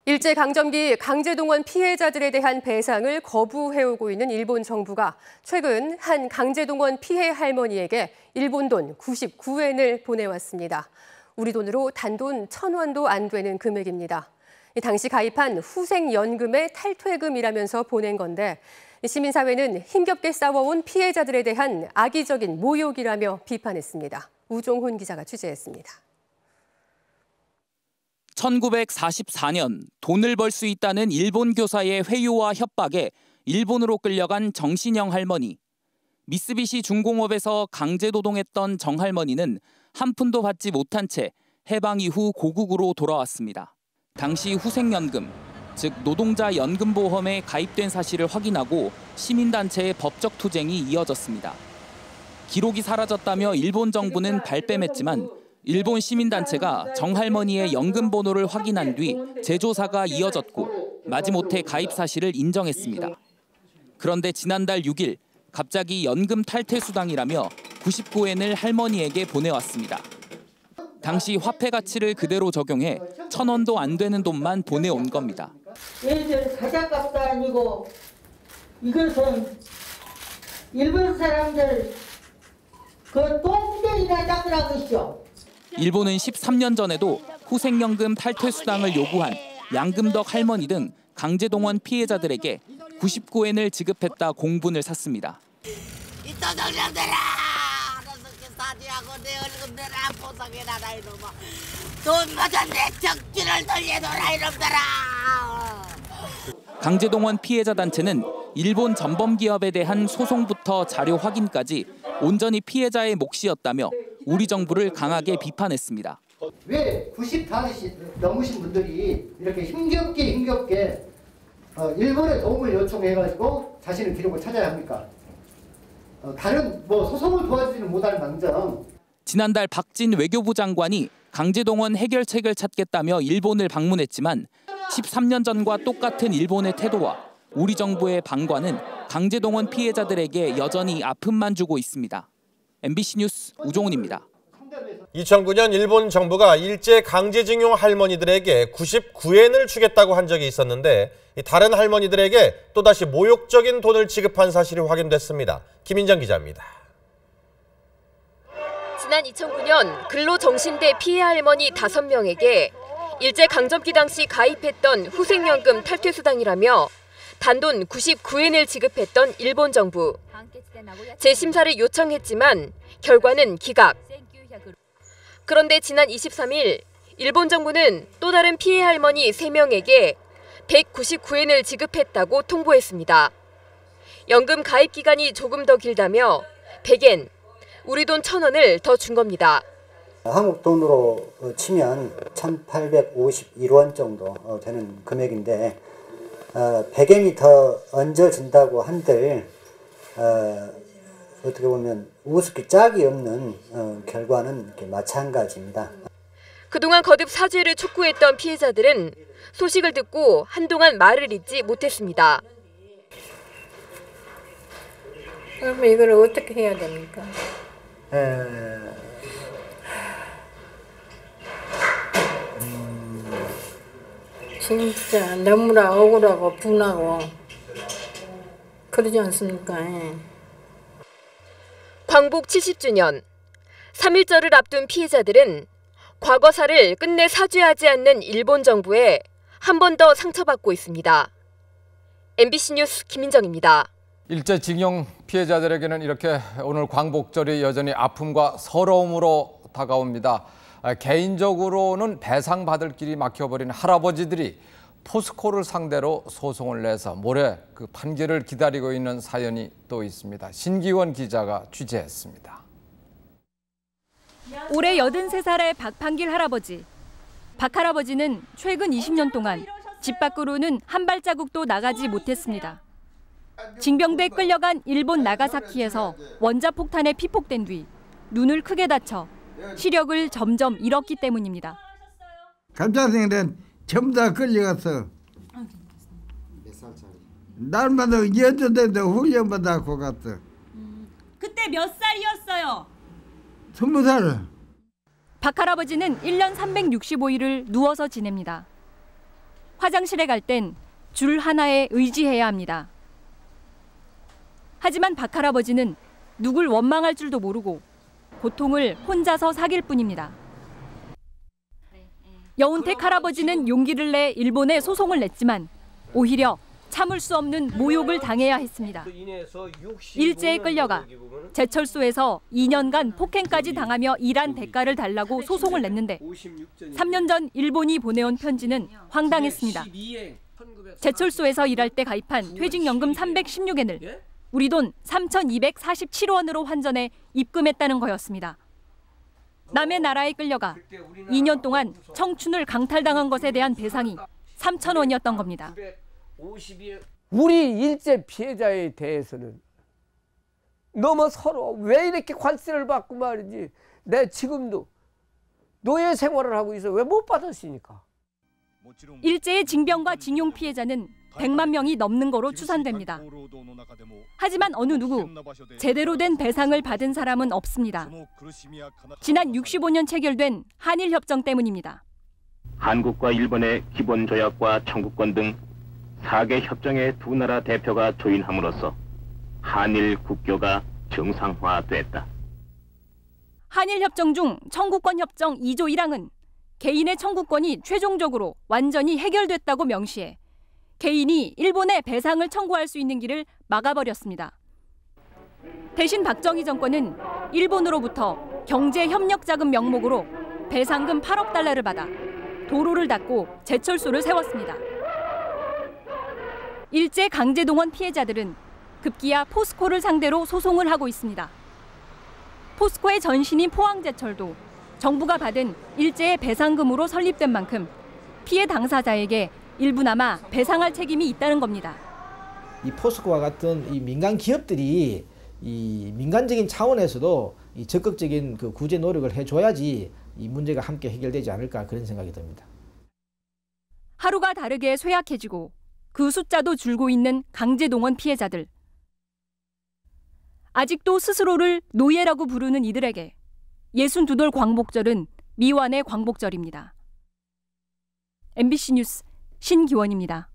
일제강점기 강제동원 피해자들에 대한 배상을 거부해오고 있는 일본 정부가 최근 한 강제동원 피해 할머니에게 일본 돈 99엔을 보내왔습니다. 우리 돈으로 단돈 1,000원도 안 되는 금액입니다. 당시 가입한 후생연금의 탈퇴금이라면서 보낸 건데 시민사회는 힘겹게 싸워온 피해자들에 대한 악의적인 모욕이라며 비판했습니다. 우종훈 기자가 취재했습니다. 1944년 돈을 벌 수 있다는 일본 교사의 회유와 협박에 일본으로 끌려간 정신영 할머니. 미쓰비시 중공업에서 강제노동했던 정 할머니는 한 푼도 받지 못한 채 해방 이후 고국으로 돌아왔습니다. 당시 후생연금, 즉 노동자 연금보험에 가입된 사실을 확인하고 시민단체의 법적 투쟁이 이어졌습니다. 기록이 사라졌다며 일본 정부는 발뺌했지만 일본 시민단체가 정 할머니의 연금 번호를 확인한 뒤 재조사가 이어졌고 마지못해 가입 사실을 인정했습니다. 그런데 지난달 6일 갑자기 연금 탈퇴 수당이라며 99엔을 할머니에게 보내왔습니다. 당시 화폐 가치를 그대로 적용해 1,000원도 안 되는 돈만 보내온 겁니다. 얘들 가자값도 아니고 이것은 일본 사람들 그 똥쟁이나 닦으라고 있죠. 일본은 13년 전에도 후생연금 탈퇴 수당을 요구한 양금덕 할머니 등 강제동원 피해자들에게 99엔을 지급했다 공분을 샀습니다. 이 도둑놈들아! 어떻게 사지하고 내 얼굴 내라 보상해라 이놈아. 돈 받아 내 적지를 돌려놓으라 이놈들아! 강제동원 피해자 단체는 일본 전범기업에 대한 소송부터 자료 확인까지 온전히 피해자의 몫이었다며 우리 정부를 강하게 비판했습니다. 왜 95시 넘으신 분들이 이렇게 힘겹게 일본의 도움을 요청해가지고 자신의 기록을 찾아야 합니까? 다른 소송을 도와주지는 못할 망정. 지난달 박진 외교부 장관이 강제동원 해결책을 찾겠다며 일본을 방문했지만 13년 전과 똑같은 일본의 태도와 우리 정부의 방관은 강제동원 피해자들에게 여전히 아픔만 주고 있습니다. MBC 뉴스 우종훈입니다. 2009년 일본 정부가 일제 강제징용 할머니들에게 99엔을 주겠다고 한 적이 있었는데 다른 할머니들에게 또다시 모욕적인 돈을 지급한 사실이 확인됐습니다. 김인정 기자입니다. 지난 2009년 근로정신대 피해 할머니 5명에게 일제 강점기 당시 가입했던 후생연금 탈퇴 수당이라며 단돈 99엔을 지급했던 일본 정부. 재심사를 요청했지만 결과는 기각. 그런데 지난 23일 일본 정부는 또 다른 피해 할머니 3명에게 199엔을 지급했다고 통보했습니다. 연금 가입 기간이 조금 더 길다며 100엔, 우리 돈 1,000원을 더 준 겁니다. 한국 돈으로 치면 1,851원 정도 되는 금액인데 100엔이 더 얹어진다고 한들 어떻게 보면 우습게 짝이 없는 결과는 마찬가지입니다. 그동안 거듭 사죄를 촉구했던 피해자들은 소식을 듣고 한동안 말을 잇지 못했습니다. 그러면 이걸 어떻게 해야 됩니까? 진짜 너무나 억울하고 분하고 그러지 않습니까? 광복 70주년, 3.1절을 앞둔 피해자들은 과거사를 끝내 사죄하지 않는 일본 정부에 한 번 더 상처받고 있습니다. MBC 뉴스 김인정입니다. 일제징용 피해자들에게는 이렇게 오늘 광복절이 여전히 아픔과 서러움으로 다가옵니다. 개인적으로는 배상받을 길이 막혀버린 할아버지들이 포스코를 상대로 소송을 내서 모레 그 판결을 기다리고 있는 사연이 또 있습니다. 신기원 기자가 취재했습니다. 올해 83살의 박판길 할아버지. 박 할아버지는 최근 20년 동안 집 밖으로는 한 발자국도 나가지 못했습니다. 징병대에 끌려간 일본 나가사키에서 원자폭탄에 피폭된 뒤 눈을 크게 다쳐 시력을 점점 잃었기 때문입니다. 감자생들은 전부 다 끌려갔어. 몇 살짜리? 날마다 연주대도 훈련받아고 갔어. 그때 몇 살이었어요? 20살. 박 할아버지는 1년 365일을 누워서 지냅니다. 화장실에 갈 땐 줄 하나에 의지해야 합니다. 하지만 박 할아버지는 누굴 원망할 줄도 모르고 고통을 혼자서 사귈 뿐입니다. 여운택 할아버지는 용기를 내 일본에 소송을 냈지만 오히려 참을 수 없는 모욕을 당해야 했습니다. 일제에 끌려가 제철소에서 2년간 폭행까지 당하며 일한 대가를 달라고 소송을 냈는데 3년 전 일본이 보내온 편지는 황당했습니다. 제철소에서 일할 때 가입한 퇴직연금 316엔을 우리 돈 3,247원으로 환전해 입금했다는 거였습니다. 남의 나라에 끌려가 2년 동안 청춘을 강탈당한 것에 대한 배상이 3,000원이었던 겁니다. 우리 일제 피해자에 대해서는 너무 서로 왜 이렇게 관세를 받고 말이지. 내 지금도 노예 생활을 하고 있어. 왜 못 받았으니까. 일제의 징병과 징용 피해자는 100만 명이 넘는 거로 추산됩니다. 하지만 어느 누구 제대로 된 배상을 받은 사람은 없습니다. 지난 65년 체결된 한일협정 때문입니다. 한국과 일본의 기본조약과 청구권 등 4개 협정의 두 나라 대표가 조인함으로써 한일 국교가 정상화됐다. 한일협정 중 청구권 협정 2조 1항은 개인의 청구권이 최종적으로 완전히 해결됐다고 명시해 개인이 일본에 배상을 청구할 수 있는 길을 막아버렸습니다. 대신 박정희 정권은 일본으로부터 경제협력자금 명목으로 배상금 8억 달러를 받아 도로를 닦고 제철소를 세웠습니다. 일제 강제동원 피해자들은 급기야 포스코를 상대로 소송을 하고 있습니다. 포스코의 전신인 포항제철도 정부가 받은 일제의 배상금으로 설립된 만큼 피해 당사자에게 일부나마 배상할 책임이 있다는 겁니다. 이 포스코와 같은 이 민간 기업들이 이 민간적인 차원에서도 이 적극적인 그 구제 노력을 해줘야지 이 문제가 함께 해결되지 않을까 그런 생각이 듭니다. 하루가 다르게 쇠약해지고 그 숫자도 줄고 있는 강제동원 피해자들. 아직도 스스로를 노예라고 부르는 이들에게 62돌 광복절은 미완의 광복절입니다. MBC 뉴스 신기원입니다.